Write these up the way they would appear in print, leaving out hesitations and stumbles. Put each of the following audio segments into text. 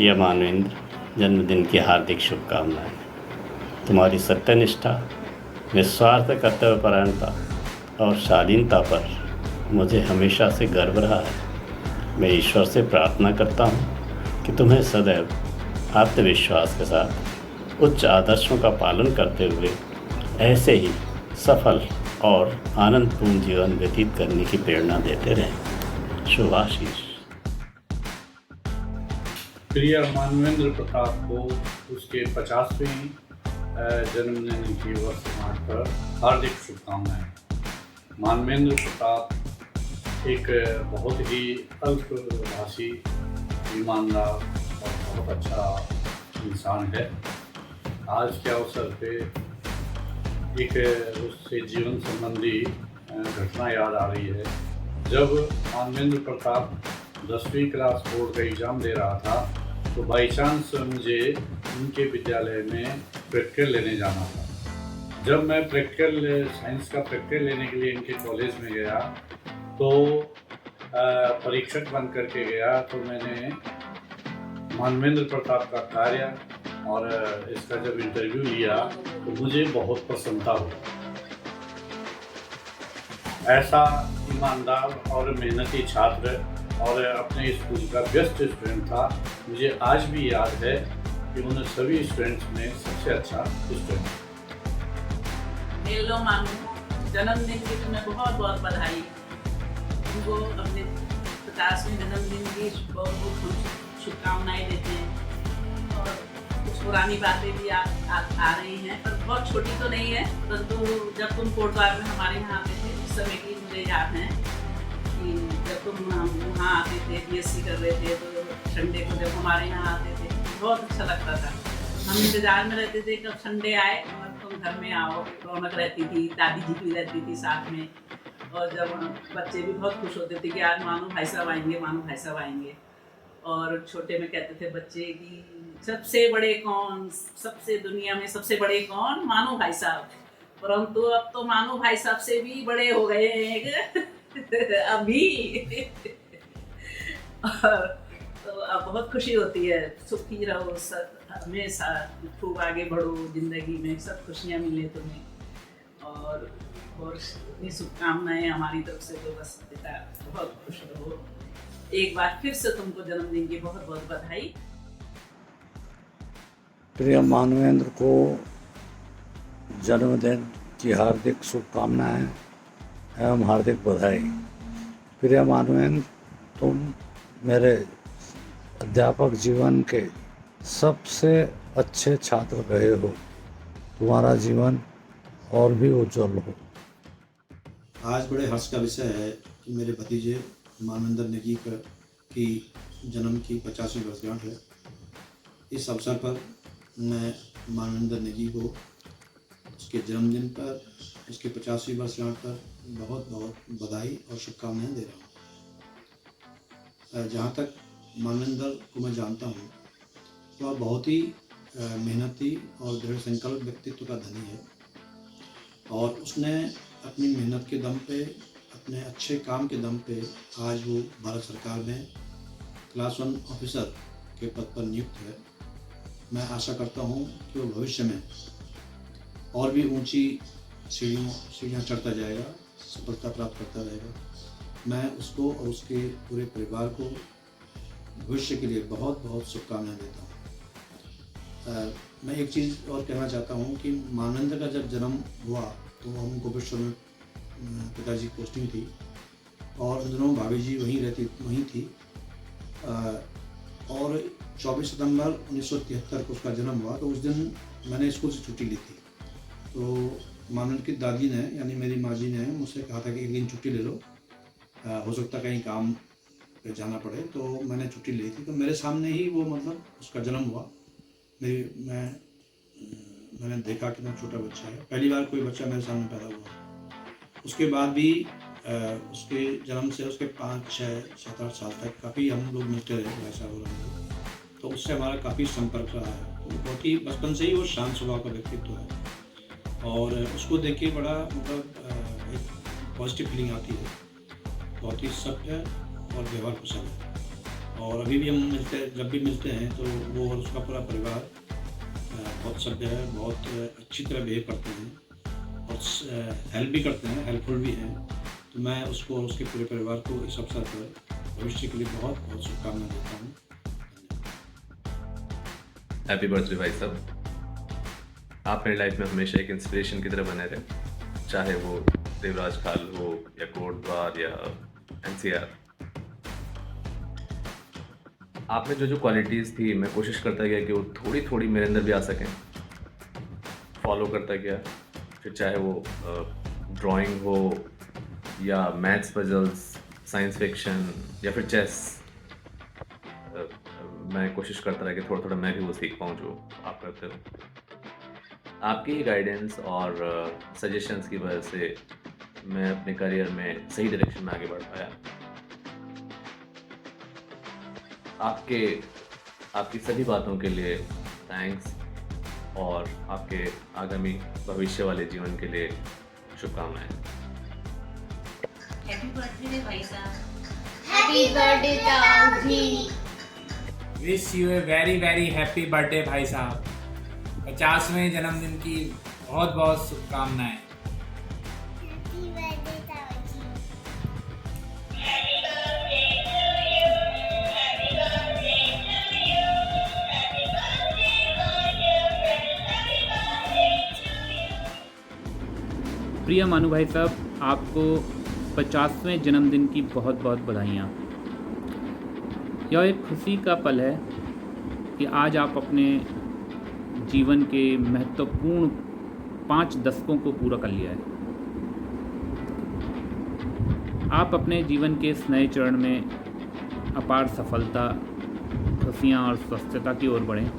प्रिय मानवेंद्र, जन्मदिन की हार्दिक शुभकामनाएं। तुम्हारी सत्यनिष्ठा, निस्वार्थ कर्तव्यपरायणता और शालीनता पर मुझे हमेशा से गर्व रहा है। मैं ईश्वर से प्रार्थना करता हूँ कि तुम्हें सदैव आत्मविश्वास के साथ उच्च आदर्शों का पालन करते हुए ऐसे ही सफल और आनंदपूर्ण जीवन व्यतीत करने की प्रेरणा देते रहें। शुभाशीष। प्रिय मानवेंद्र प्रताप को उसके 50वें जन्मदिन की वर्षगांठ पर हार्दिक शुभकामनाएं। मानवेंद्र प्रताप एक बहुत ही अल्पभाषी, ईमानदार और बहुत अच्छा इंसान है। आज के अवसर पे एक उससे जीवन संबंधी घटना याद आ रही है। जब मानवेंद्र प्रताप 10वीं क्लास बोर्ड का एग्ज़ाम दे रहा था तो बाई चांस मुझे उनके विद्यालय में प्रैक्टिकल लेने जाना था। जब मैं साइंस का प्रैक्टिकल लेने के लिए इनके कॉलेज में गया तो परीक्षक बन करके गया तो मैंने मानवेंद्र प्रताप का कार्य और इसका जब इंटरव्यू लिया तो मुझे बहुत प्रसन्नता हुई। ऐसा ईमानदार और मेहनती छात्र और अपने स्कूल का बेस्ट स्टूडेंट था। मुझे आज भी याद है कि उन सभी स्टूडेंट्स में सबसे अच्छा स्टूडेंट। हेलो मानू, जन्मदिन की तुम्हें बहुत बहुत बधाई। तुमको अपने 50वें जन्मदिन की बहुत बहुत शुभकामनाएं देते हैं। और कुछ पुरानी बातें भी आ रही हैं, पर बहुत छोटी तो नहीं है, परंतु जब तुम कोटद्वार में हमारे यहाँ आते थे उस समय की मुझे याद है कि जब तुम वहाँ आते थे, बीएससी कर रहे थे, तो संडे को जब हमारे यहाँ आते थे बहुत अच्छा लगता था। हम इंतजार में रहते थे कब संडे आए और तुम घर में आओ। रौनक रहती थी, दादी जी भी रहती थी साथ में, और जब बच्चे भी बहुत खुश होते थे कि आज मानो भाई साहब आएंगे, मानो भाई साहब आएंगे। और छोटे में कहते थे बच्चे कि सबसे बड़े कौन, सबसे दुनिया में सबसे बड़े कौन, मानो भाई साहब। परंतु अब तो मानो भाई साहब से भी बड़े हो गए हैं अभी तो अब बहुत खुशी होती है। सुखी रहो सब हमेशा, खूब आगे बढ़ो जिंदगी में, सब खुशियाँ मिले तुम्हें। और इतनी शुभकामनाएं हमारी तरफ से। तो बस बेटा बहुत खुश रहो। एक बार फिर से तुमको जन्मदिन की बहुत बहुत बधाई। प्रिय मानवेंद्र को जन्मदिन की हार्दिक शुभकामनाएं एवं हार्दिक बधाई। प्रिय मानवेंद्र, तुम मेरे अध्यापक जीवन के सबसे अच्छे छात्र रहे हो। तुम्हारा जीवन और भी उज्जवल हो। आज बड़े हर्ष का विषय है कि मेरे भतीजे मानवेंद्र नेगी की जन्म की 50वीं वर्षगांठ है। इस अवसर पर मैं मानवेंद्र नेगी को उसके जन्मदिन पर, उसके 50वीं वर्षगांठ पर बहुत बहुत बधाई और शुभकामनाएं दे रहा हूँ। जहाँ तक मानवेंद्र को मैं जानता हूँ तो वह बहुत ही मेहनती और दृढ़ संकल्प व्यक्तित्व का धनी है, और उसने अपनी मेहनत के दम पे, अपने अच्छे काम के दम पे आज वो भारत सरकार में क्लास 1 ऑफिसर के पद पर नियुक्त है। मैं आशा करता हूँ कि वो भविष्य में और भी ऊंची सीढ़ियाँ चढ़ता जाएगा, सफलता प्राप्त करता रहेगा। मैं उसको और उसके पूरे परिवार को भविष्य के लिए बहुत बहुत शुभकामनाएं देता हूँ। मैं एक चीज़ और कहना चाहता हूँ कि मानवेंद्र का जब जन्म हुआ तो हम गोपेश्वर में पिताजी की पोस्टिंग थी, और उन दिनों भाभी जी वहीं थी। और 24 सितंबर 1973 को उसका जन्म हुआ। तो उस दिन मैंने स्कूल से छुट्टी ली थी। तो मानवेंद्र की दादी ने, यानी मेरी माँ जी ने मुझसे कहा था कि एक दिन छुट्टी ले लो, हो सकता कहीं काम पे जाना पड़े। तो मैंने छुट्टी ली थी। तो मेरे सामने ही वो मतलब उसका जन्म हुआ। मैंने देखा कितना छोटा बच्चा है, पहली बार कोई बच्चा मेरे सामने पैदा हुआ। उसके बाद भी उसके जन्म से उसके 5, 6, 7, 8 साल तक काफ़ी हम लोग मिलते रहे, वैसा हो रहा है। तो उससे हमारा काफ़ी संपर्क रहा है। तो बहुत ही बचपन से ही वो शांत स्वभाव का व्यक्तित्व है, और उसको देख के बड़ा मतलब एक पॉजिटिव फीलिंग आती है। बहुत ही सभ्य और व्यवहार कुशल है, और अभी भी हम जब भी मिलते हैं तो वो और उसका पूरा परिवार बहुत सभ्य है, बहुत अच्छी तरह बिहेव करते हैं और हेल्प भी करते हैं, हेल्पफुल भी हैं। तो मैं उसको और उसके पूरे परिवार को इस अवसर पर भविष्य के लिए बहुत बहुत शुभकामनाएं देता हूँ। हैप्पी बर्थडे भाई साहब। आप मेरी लाइफ में हमेशा एक इंस्पिरेशन की तरह बने रहे, चाहे वो देवराज खाल हो या कोटद्वार या NCR। आप में जो जो क्वालिटीज़ थी मैं कोशिश करता गया कि वो थोड़ी थोड़ी मेरे अंदर भी आ सकें, फॉलो करता गया। फिर चाहे वो ड्राइंग हो या मैथ्स पजल्स, साइंस फिक्शन या फिर चेस, मैं कोशिश करता रहा कि थोड़ा थोड़ा मैं भी वो सीख पाऊँ जो आप करते हो। आपकी गाइडेंस और सजेशंस की वजह से मैं अपने करियर में सही डायरेक्शन में आगे बढ़ पाया। आपकी सभी बातों के लिए थैंक्स और आपके आगामी भविष्य वाले जीवन के लिए शुभकामनाएं। हैप्पी बर्थडे भाई साहब। हैप्पी बर्थडे ताऊ जी। Wish you a very very happy birthday भाई साहब। 50वें जन्मदिन की बहुत बहुत शुभकामनाएं। हैप्पी बर्थडे ताऊ जी। प्रिय मानू भाई साहब, आपको 50वें जन्मदिन की बहुत बहुत बधाइयाँ। यह एक खुशी का पल है कि आज आप अपने जीवन के महत्वपूर्ण 5 दशकों को पूरा कर लिया है। आप अपने जीवन के इस नए चरण में अपार सफलता, खुशियाँ और स्वस्थता की ओर बढ़ें।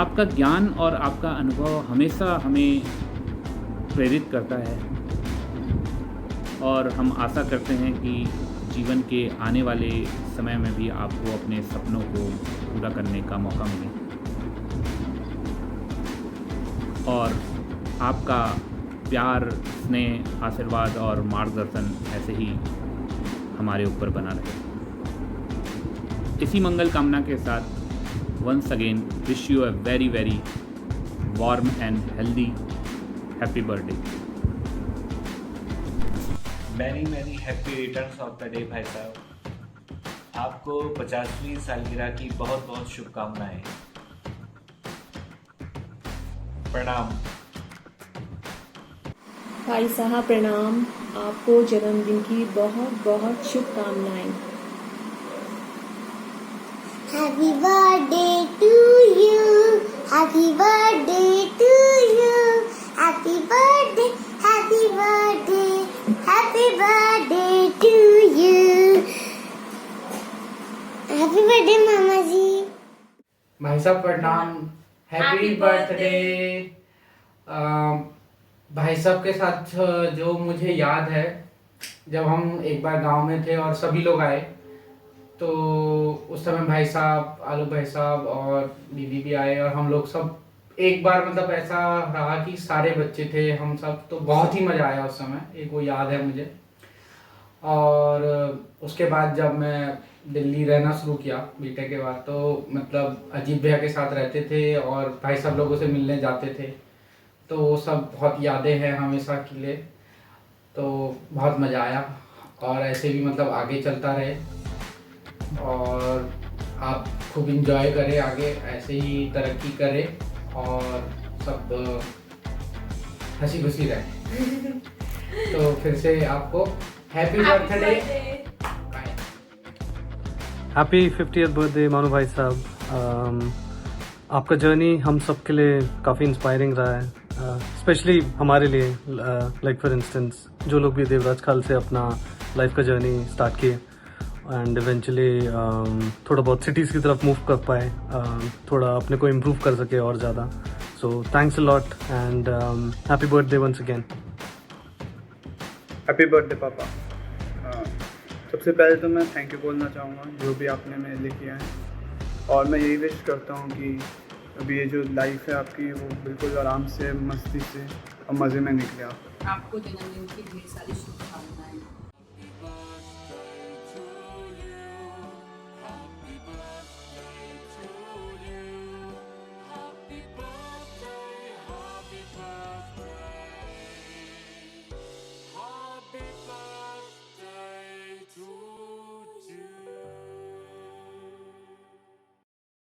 आपका ज्ञान और आपका अनुभव हमेशा हमें प्रेरित करता है और हम आशा करते हैं कि जीवन के आने वाले समय में भी आपको अपने सपनों को पूरा करने का मौका मिले और आपका प्यार, स्नेह, आशीर्वाद और मार्गदर्शन ऐसे ही हमारे ऊपर बना रहे। इसी मंगल कामना के साथ once again wish you a very very warm and healthy happy birthday. Many happy returns of the day भाई साहब। आपको 50वीं सालगिरह की बहुत बहुत शुभकामनाएं। प्रणाम भाई साहब, प्रणाम। आपको जन्मदिन की बहुत बहुत शुभकामनाएं। Happy birthday to you. Happy birthday to you. Happy birthday. Happy birthday. Happy birthday to you. Happy birthday मामा जी। भाई साहब प्रणाम। Happy birthday. भाई साहब के साथ जो मुझे याद है, जब हम एक बार गांव में थे और सभी लोग आए, तो उस समय भाई साहब, आलू भाई साहब और दीदी भी आए और हम लोग सब एक बार मतलब ऐसा रहा कि सारे बच्चे थे हम सब, तो बहुत ही मज़ा आया उस समय। एक वो याद है मुझे। और उसके बाद जब मैं दिल्ली रहना शुरू किया बीटेक के बाद, तो मतलब अजीत भैया के साथ रहते थे और भाई साहब लोगों से मिलने जाते थे, तो वो सब बहुत यादें हैं हमेशा के लिए। तो बहुत मज़ा आया और ऐसे भी मतलब आगे चलता रहे और आप खूब इंजॉय करें, आगे ऐसे ही तरक्की करें और सब हंसी खुशी रहे। तो फिर से आपको happy birthday. Happy 50th birthday मानू भाई साहब। आपका जर्नी हम सब के लिए काफ़ी इंस्पायरिंग रहा है, स्पेशली हमारे लिए। लाइक फॉर इंस्टेंस जो लोग भी देवराज खाल से अपना लाइफ का जर्नी स्टार्ट किए एंड इवेंचुअली थोड़ा बहुत सिटीज़ की तरफ मूव कर पाए, थोड़ा अपने को इम्प्रूव कर सके और ज़्यादा। So thanks a lot and happy birthday once again. Happy birthday पापा। सबसे पहले तो मैं थैंक यू बोलना चाहूँगा जो भी आपने मेरे लिए किया है, और मैं यही विश करता हूँ कि अभी ये जो लाइफ है आपकी वो बिल्कुल आराम से, मस्ती से और मज़े में निकले। आपको जन्मदिन की ढेर सारी शुभकामनाएं।